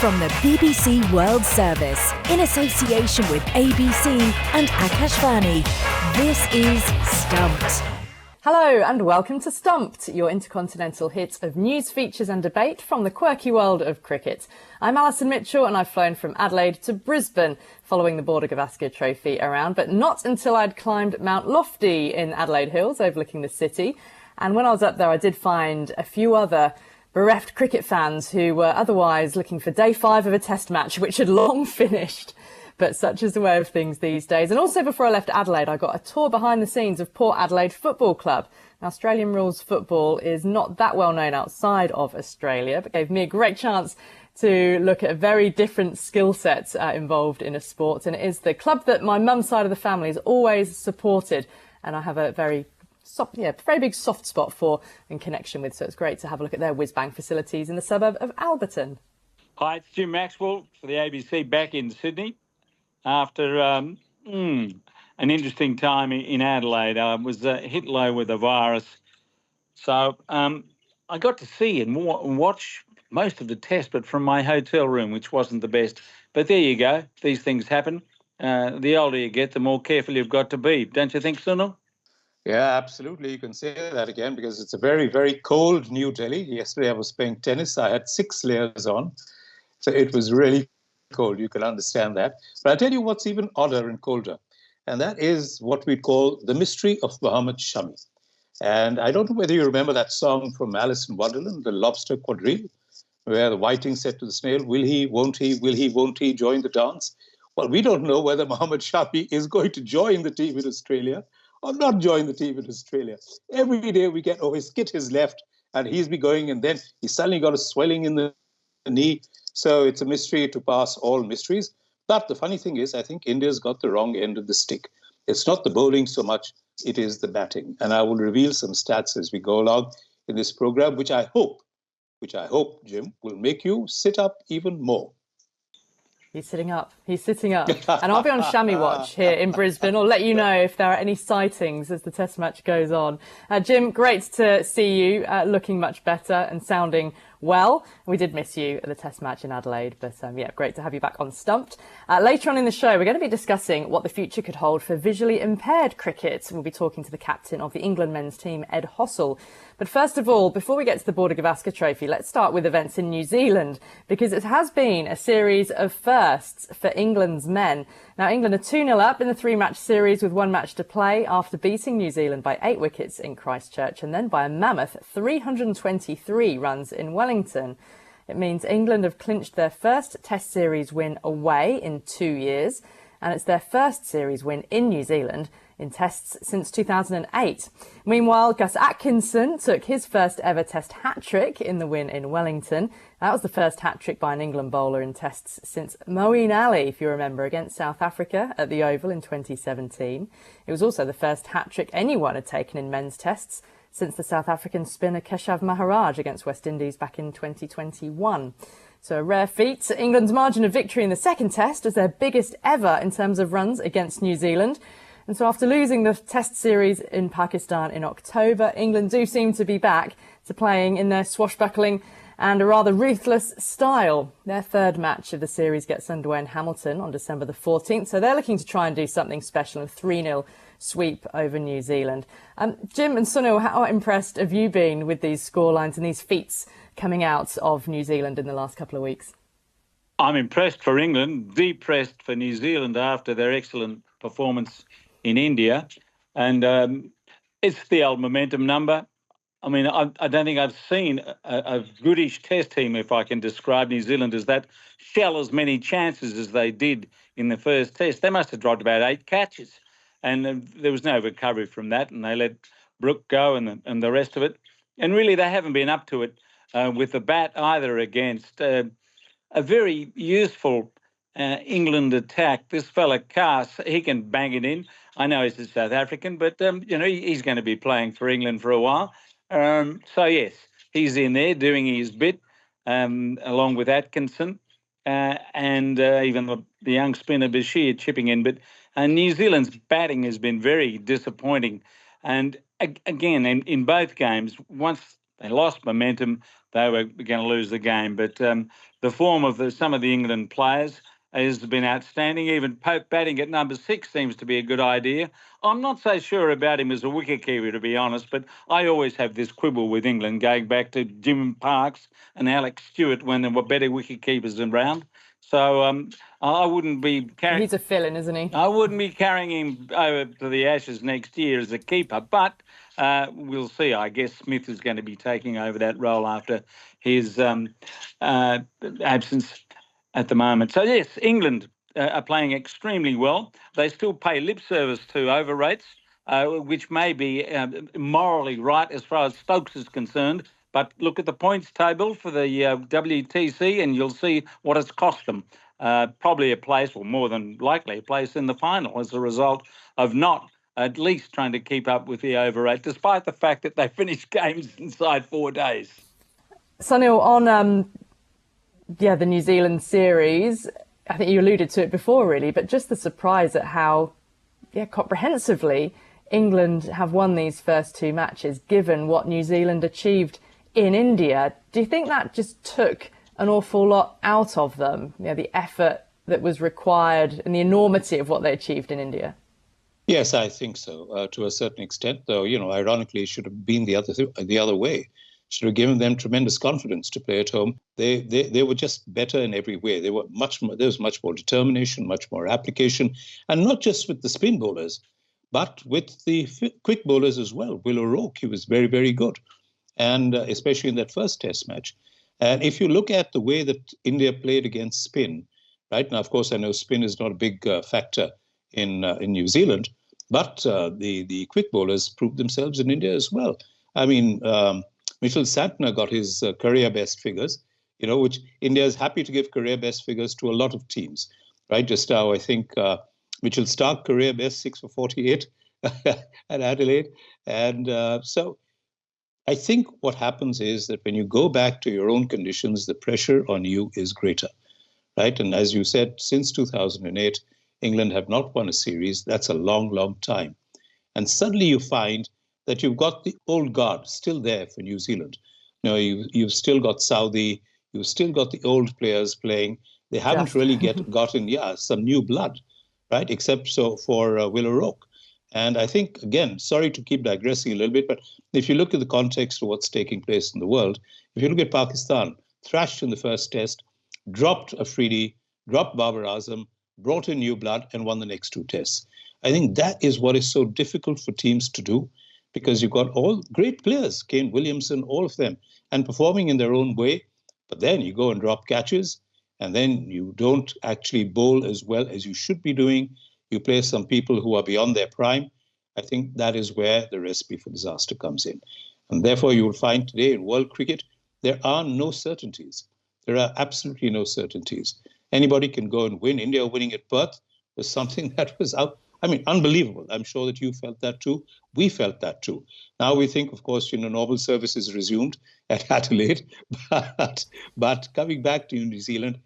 From the BBC World Service, in association with ABC and Akashvani, this is Stumped. Hello and welcome to Stumped, your intercontinental hit of news, features and debate from the quirky world of cricket. I'm Alison Mitchell and I've flown from Adelaide to Brisbane following the Border Gavaskar Trophy around, but not until I'd climbed Mount Lofty in Adelaide Hills overlooking the city. And when I was up there, I did find a few other bereft cricket fans who were otherwise looking for day 5 of a test match, which had long finished. But such is the way of things these days. And also before I left Adelaide, I got a tour behind the scenes of Port Adelaide Football Club. Now, Australian rules football is not that well known outside of Australia, but gave me a great chance to look at a very different skill set involved in a sport. And it is the club that my mum's side of the family has always supported. And I have a very big soft spot for in connection with. So it's great to have a look at their whiz-bang facilities in the suburb of Alberton. Hi, it's Jim Maxwell for the ABC back in Sydney. After an interesting time in Adelaide, I was hit low with the virus. So I got to see and watch most of the test, but from my hotel room, which wasn't the best. But there you go. These things happen. The older you get, the more careful you've got to be. Don't you think, Sunil? Yeah, absolutely. You can say that again because it's a very, very cold New Delhi. Yesterday I was playing tennis. I had 6 layers on. So it was really cold. You can understand that. But I'll tell you what's even odder and colder. And that is what we call the mystery of Mohammed Shami. And I don't know whether you remember that song from Alice in Wonderland, the Lobster Quadrille, where the whiting said to the snail, will he, won't he join the dance? Well, we don't know whether Mohammed Shami is going to join the team in Australia or not join the team in Australia. Every day we get, his kit is left and he's be going and then he's suddenly got a swelling in the knee. So it's a mystery to pass all mysteries. But the funny thing is, I think India's got the wrong end of the stick. It's not the bowling so much, it is the batting. And I will reveal some stats as we go along in this program, which I hope, Jim, will make you sit up even more. He's sitting up. And I'll be on Shami watch here in Brisbane. I'll let you know if there are any sightings as the test match goes on. Jim, great to see you looking much better and sounding well. We did miss you at the test match in Adelaide, but great to have you back on Stumped. Later on in the show, we're going to be discussing what the future could hold for visually impaired cricket. We'll be talking to the captain of the England men's team, Ed Hossell. But first of all, before we get to the Border Gavaskar Trophy, let's start with events in New Zealand, because it has been a series of firsts for England's men. Now, England are 2-0 up in the 3-match series with 1 match to play after beating New Zealand by 8 wickets in Christchurch and then by a mammoth 323 runs in Wellington. It means England have clinched their first Test series win away in 2 years, and it's their first series win in New Zealand in Tests since 2008. Meanwhile, Gus Atkinson took his first ever Test hat-trick in the win in Wellington. That was the first hat-trick by an England bowler in Tests since Moeen Ali, if you remember, against South Africa at the Oval in 2017. It was also the first hat-trick anyone had taken in men's Tests since the South African spinner Keshav Maharaj against West Indies back in 2021. So a rare feat. England's margin of victory in the second Test was their biggest ever in terms of runs against New Zealand. And so after losing the Test series in Pakistan in October, England do seem to be back to playing in their swashbuckling and a rather ruthless style. Their third match of the series gets underway in Hamilton on December the 14th, so they're looking to try and do something special, a 3-0 sweep over New Zealand. Jim and Sunil, how impressed have you been with these scorelines and these feats coming out of New Zealand in the last couple of weeks? I'm impressed for England, depressed for New Zealand after their excellent performance in India. And it's the old momentum number. I mean, I don't think I've seen a goodish Test team, if I can describe New Zealand as that, shell as many chances as they did in the first Test. They must have dropped about 8 catches, and there was no recovery from that, and they let Brooke go and the rest of it. And really, they haven't been up to it with the bat either against a very useful England attack. This fella, Cass, he can bang it in. I know he's a South African, but, he's going to be playing for England for a while. So, yes, he's in there doing his bit along with Atkinson and even the young spinner Bashir chipping in. But New Zealand's batting has been very disappointing. And again, in both games, once they lost momentum, they were going to lose the game. But the form of some of the England players has been outstanding. Even Pope batting at number 6 seems to be a good idea. I'm not so sure about him as a wicketkeeper, to be honest, but I always have this quibble with England, going back to Jim Parks and Alex Stewart when there were better wicketkeepers around. So I wouldn't be carrying... He's a fill-in, isn't he? I wouldn't be carrying him over to the Ashes next year as a keeper, but we'll see. I guess Smith is going to be taking over that role after his absence at the moment. So, yes, England are playing extremely well. They still pay lip service to over rates, which may be morally right as far as Stokes is concerned. But look at the points table for the WTC and you'll see what it's cost them. Probably a place, or more than likely a place in the final as a result of not at least trying to keep up with the over rate, despite the fact that they finished games inside 4 days. Sunil, on the New Zealand series, I think you alluded to it before, really, but just the surprise at how comprehensively England have won these first 2 matches, given what New Zealand achieved in India. Do you think that just took an awful lot out of them, the effort that was required and the enormity of what they achieved in India? Yes, I think so, to a certain extent, though, ironically, it should have been the other way. Should have given them tremendous confidence to play at home. They were just better in every way. There was much more determination, much more application, and not just with the spin bowlers, but with the quick bowlers as well. Will O'Rourke, he was very, very good, and especially in that first Test match. And if you look at the way that India played against spin, right now, of course, I know spin is not a big factor in New Zealand, but the quick bowlers proved themselves in India as well. I mean, Mitchell Santner got his career best figures, which India is happy to give career best figures to a lot of teams, right? Just now, I think Mitchell Starc career best 6 for 48 at Adelaide. And so I think what happens is that when you go back to your own conditions, the pressure on you is greater, right? And as you said, since 2008, England have not won a series. That's a long, long time. And suddenly you find that you've got the old guard still there for New Zealand. You've still got Southee, you've still got the old players playing. They haven't really gotten some new blood, right? Except so for Will O'Rourke. And I think, again, sorry to keep digressing a little bit, but if you look at the context of what's taking place in the world, if you look at Pakistan, thrashed in the first Test, dropped Afridi, dropped Babar Azam, brought in new blood and won the next 2 tests. I think that is what is so difficult for teams to do, because you've got all great players, Kane Williamson, all of them, and performing in their own way. But then you go and drop catches, and then you don't actually bowl as well as you should be doing. You play some people who are beyond their prime. I think that is where the recipe for disaster comes in. And therefore, you will find today in world cricket, there are no certainties. There are absolutely no certainties. Anybody can go and win. India winning at Perth was something that was unbelievable. I'm sure that you felt that too. We felt that too. Now we think, of course, normal service is resumed at Adelaide. But coming back to New Zealand,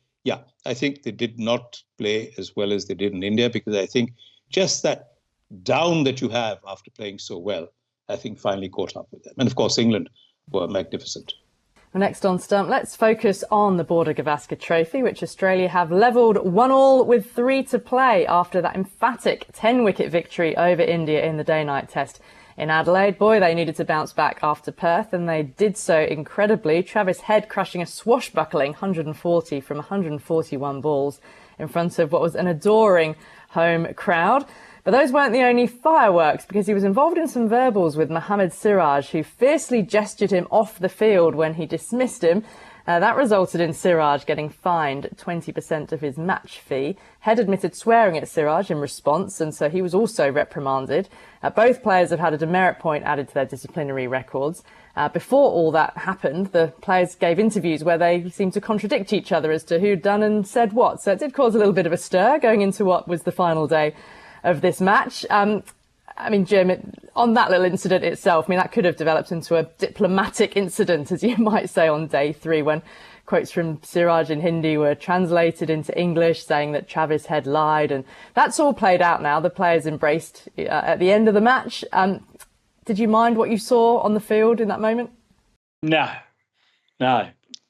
I think they did not play as well as they did in India, because I think just that down that you have after playing so well, I think finally caught up with them. And of course, England were magnificent. Next on Stump, let's focus on the Border Gavaskar Trophy, which Australia have levelled 1-1 with 3 to play after that emphatic 10-wicket victory over India in the day-night test in Adelaide. Boy, they needed to bounce back after Perth, and they did so incredibly. Travis Head crushing a swashbuckling 140 from 141 balls in front of what was an adoring home crowd. But those weren't the only fireworks, because he was involved in some verbals with Mohammad Siraj, who fiercely gestured him off the field when he dismissed him. That resulted in Siraj getting fined 20% of his match fee. Head admitted swearing at Siraj in response, and so he was also reprimanded. Both players have had a demerit point added to their disciplinary records. Before all that happened, the players gave interviews where they seemed to contradict each other as to who'd done and said what. So it did cause a little bit of a stir going into what was the final day of this match. Jim, on that little incident itself, that could have developed into a diplomatic incident, as you might say, on day 3, when quotes from Siraj in Hindi were translated into English, saying that Travis Head lied. And that's all played out now. The players embraced at the end of the match. Did you mind what you saw on the field in that moment? No, No,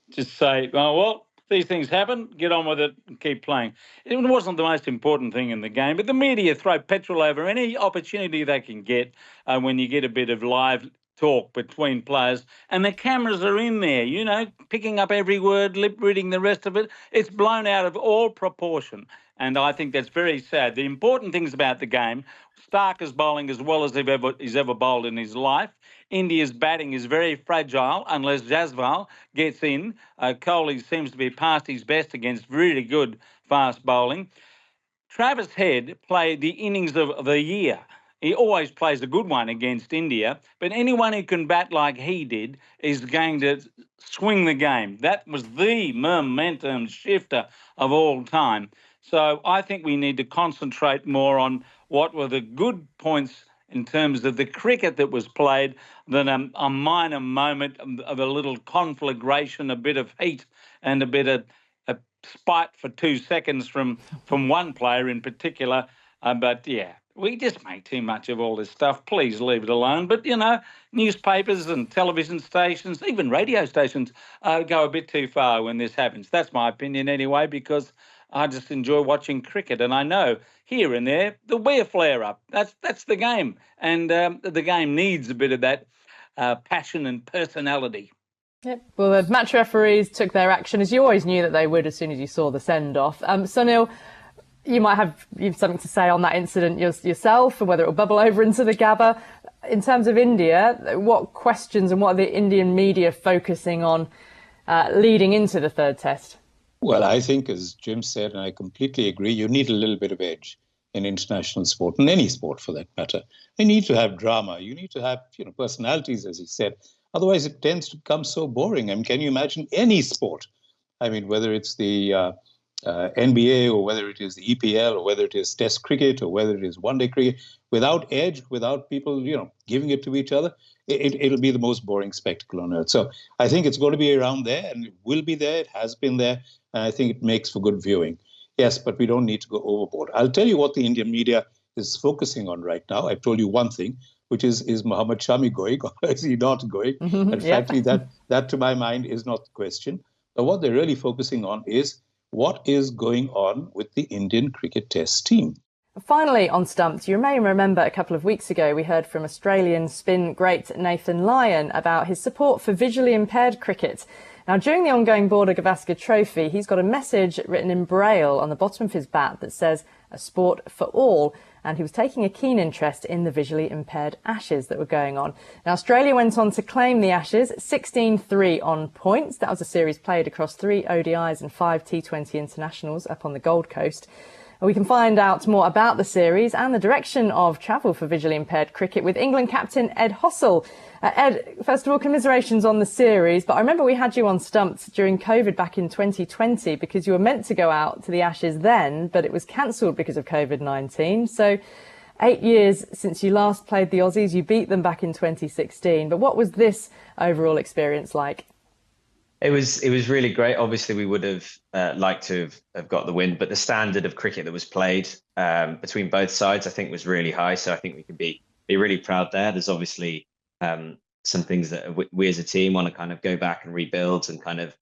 just say, oh, well, these things happen, get on with it and keep playing. It wasn't the most important thing in the game, but the media throw petrol over any opportunity they can get when you get a bit of live talk between players, and the cameras are in there, picking up every word, lip reading the rest of it. It's blown out of all proportion. And I think that's very sad. The important things about the game, Stark is bowling as well as he's ever bowled in his life. India's batting is very fragile unless Jaswal gets in. Kohli seems to be past his best against really good fast bowling. Travis Head played the innings of the year. He always plays a good one against India, but anyone who can bat like he did is going to swing the game. That was the momentum shifter of all time. So I think we need to concentrate more on what were the good points in terms of the cricket that was played than a minor moment of a little conflagration, a bit of heat and a bit of spite for 2 seconds from one player in particular. But yeah, we just make too much of all this stuff. Please leave it alone. But, newspapers and television stations, even radio stations, go a bit too far when this happens. That's my opinion anyway, because I just enjoy watching cricket. And I know here and there there'll be a flare-up. That's the game. And the game needs a bit of that passion and personality. Yep. Well, the match referees took their action, as you always knew that they would as soon as you saw the send-off. Sunil, you might have something to say on that incident yourself, and whether it will bubble over into the Gabba. In terms of India, what questions and what are the Indian media focusing on leading into the third test? Well, I think, as Jim said, and I completely agree, you need a little bit of edge in international sport, and any sport for that matter. You need to have drama. You need to have, personalities, as he said. Otherwise, it tends to become so boring. I mean, can you imagine any sport? I mean, whether it's the NBA or whether it is the EPL or whether it is Test cricket or whether it is one-day cricket, without edge, without people, giving it to each other, it'll be the most boring spectacle on earth. So I think it's going to be around there, and it will be there. It has been there, and I think it makes for good viewing. Yes, but we don't need to go overboard. I'll tell you what the Indian media is focusing on right now. I've told you one thing, which is Mohammad Shami going or is he not going? And frankly, that to my mind is not the question. But what they're really focusing on is what is going on with the Indian cricket test team. Finally, on Stumped, you may remember a couple of weeks ago we heard from Australian spin great Nathan Lyon about his support for visually impaired cricket. Now, during the ongoing Border Gavaskar Trophy, he's got a message written in Braille on the bottom of his bat that says, "A sport for all." And he was taking a keen interest in the visually impaired Ashes that were going on. Now, Australia went on to claim the Ashes, 16-3 on points. That was a series played across 3 ODIs and 5 T20 internationals up on the Gold Coast. We can find out more about the series and the direction of travel for visually impaired cricket with England captain Ed Hossell. Ed, first of all, commiserations on the series, but I remember we had you on Stumped during COVID back in 2020 because you were meant to go out to the Ashes then, but it was cancelled because of COVID-19. So 8 years since you last played the Aussies, you beat them back in 2016. But what was this overall experience like? It was really great. Obviously, we would have liked to have got the win, but the standard of cricket that was played between both sides, I think, was really high. So I think we can be really proud there. There's obviously some things that we as a team want to kind of go back and rebuild and kind of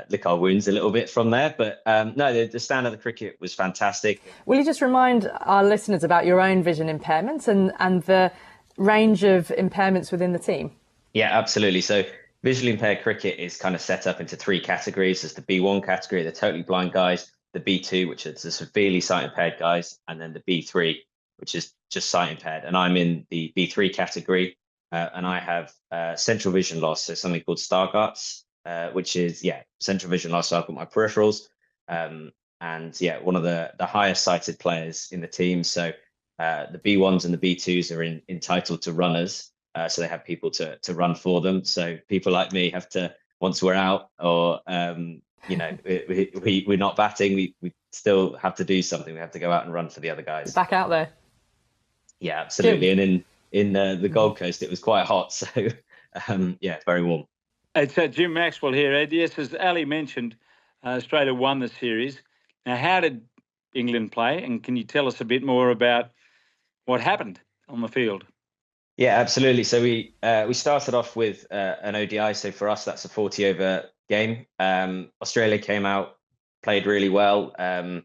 lick our wounds a little bit from there. But no, the standard of the cricket was fantastic. Will you just remind our listeners about your own vision impairments and the range of impairments within the team? Yeah, absolutely. So visually impaired cricket is kind of set up into 3 categories. There's the B1 category, the totally blind guys, the B2, which is the severely sight impaired guys, and then the B3, which is just sight impaired. And I'm in the B3 category, and I have central vision loss, so something called Stargardt's, which is, central vision loss. So I've got my peripherals, and one of the highest sighted players in the team. So the B1s and the B2s are entitled to runners. So they have people to run for them. So people like me have to, once we're out or, we're not batting, we still have to do something. We have to go out and run for the other guys. Back out there. Yeah, absolutely. And in the Gold Coast, it was quite hot. So, very warm. It's Jim Maxwell here, Ed. Yes, as Ali mentioned, Australia won the series. Now, how did England play? And can you tell us a bit more about what happened on the field? Yeah, absolutely. So we started off with an ODI. So for us, that's a 40 over game. Australia came out, played really well. A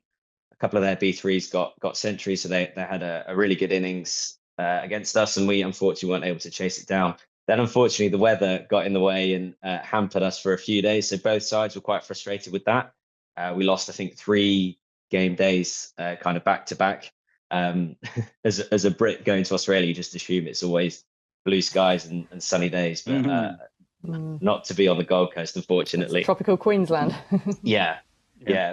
couple of their B3s got centuries, so they had a really good innings against us, and we unfortunately weren't able to chase it down. Then unfortunately the weather got in the way and hampered us for a few days. So both sides were quite frustrated with that. We lost, I think, 3 game days kind of back to back. As a Brit going to Australia, you just assume it's always blue skies and sunny days, but not to be on the Gold Coast, unfortunately. It's tropical Queensland. Yeah,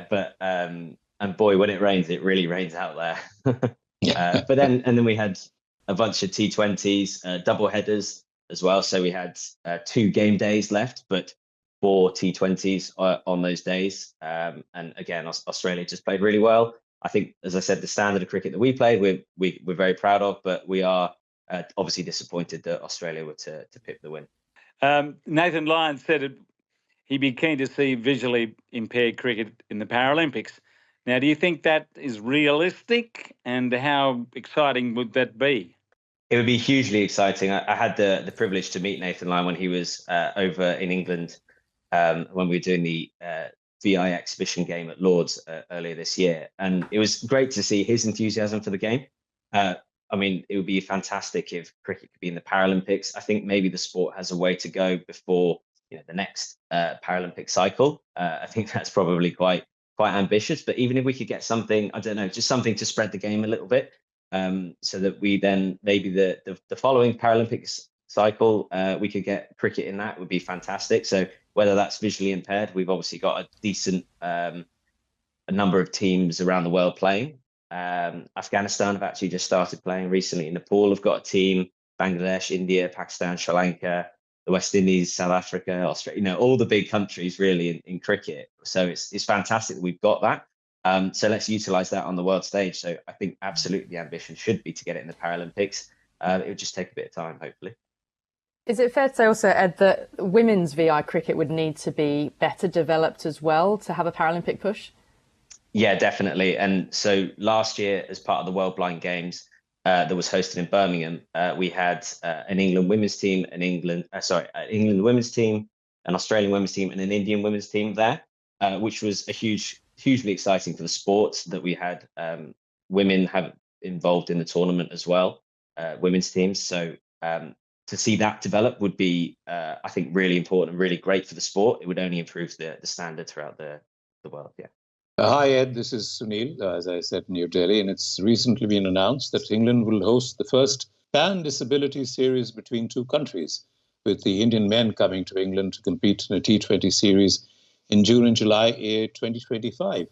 but and boy, when it rains, it really rains out there. But then we had a bunch of T20s, double headers as well. So we had 2 game days left, but 4 T20s on those days. And again, Australia just played really well. I think, as I said, the standard of cricket that we played, we're very proud of, but we are obviously disappointed that Australia were to pick the win. Nathan Lyon said he'd be keen to see visually impaired cricket in the Paralympics. Now, do you think that is realistic, and how exciting would that be? It would be hugely exciting. I had the privilege to meet Nathan Lyon when he was over in England when we were doing the VI exhibition game at Lord's earlier this year. And it was great to see his enthusiasm for the game. I mean, it would be fantastic if cricket could be in the Paralympics. I think maybe the sport has a way to go before the next Paralympic cycle. I think that's probably quite ambitious. But even if we could get something, I don't know, just something to spread the game a little bit, so that we then maybe the following Paralympics cycle we could get cricket in, that would be fantastic. So whether that's visually impaired, we've obviously got a decent a number of teams around the world playing. Afghanistan have actually just started playing recently. Nepal have got a team. Bangladesh, India, Pakistan, Sri Lanka, the West Indies, South Africa, Australia. All the big countries really in cricket. So it's fantastic that we've got that. So let's utilize that on the world stage. So I think absolutely the ambition should be to get it in the Paralympics. It would just take a bit of time, hopefully. Is it fair to say also, Ed, that women's VI cricket would need to be better developed as well to have a Paralympic push? Yeah, definitely. And so last year, as part of the World Blind Games that was hosted in Birmingham, we had an England women's team, an England women's team, an Australian women's team, and an Indian women's team there, which was hugely exciting for the sport that we had women have involved in the tournament as well, women's teams. So to see that develop would be, I think, really important and really great for the sport. It would only improve the standard throughout the world. Yeah. Hi, Ed. This is Sunil, as I said, New Delhi. And it's recently been announced that England will host the first pan-disability series between two countries, with the Indian men coming to England to compete in a T20 series in June and July 2025.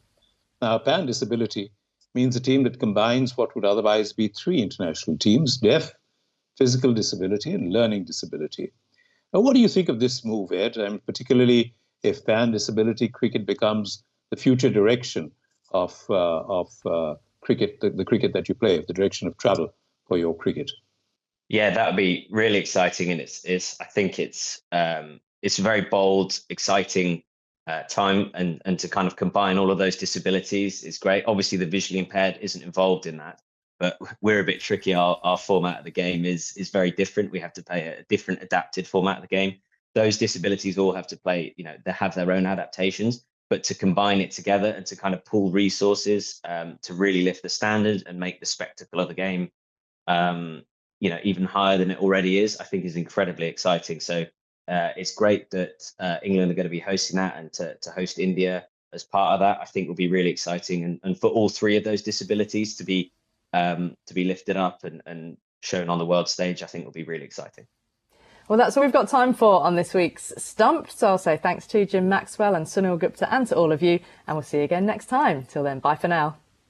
Now, pan-disability means a team that combines what would otherwise be 3 international teams: deaf, physical disability, and learning disability. Now, what do you think of this move, Ed, and particularly if pan-disability cricket becomes the future direction of cricket, the cricket that you play, the direction of travel for your cricket? Yeah, that would be really exciting, and I think it's a very bold, exciting time, and to kind of combine all of those disabilities is great. Obviously, the visually impaired isn't involved in that, but we're a bit tricky. Our format of the game is very different. We have to play a different adapted format of the game. Those disabilities all have to play, they have their own adaptations, but to combine it together and to kind of pool resources to really lift the standard and make the spectacle of the game, even higher than it already is, I think is incredibly exciting. So it's great that England are going to be hosting that, and to host India as part of that, I think will be really exciting. And for all 3 of those disabilities to be lifted up and shown on the world stage, I think will be really exciting. Well, that's all we've got time for on this week's Stumped. So I'll say thanks to Jim Maxwell and Sunil Gupta, and to all of you, and we'll see you again next time. Till then, bye for now.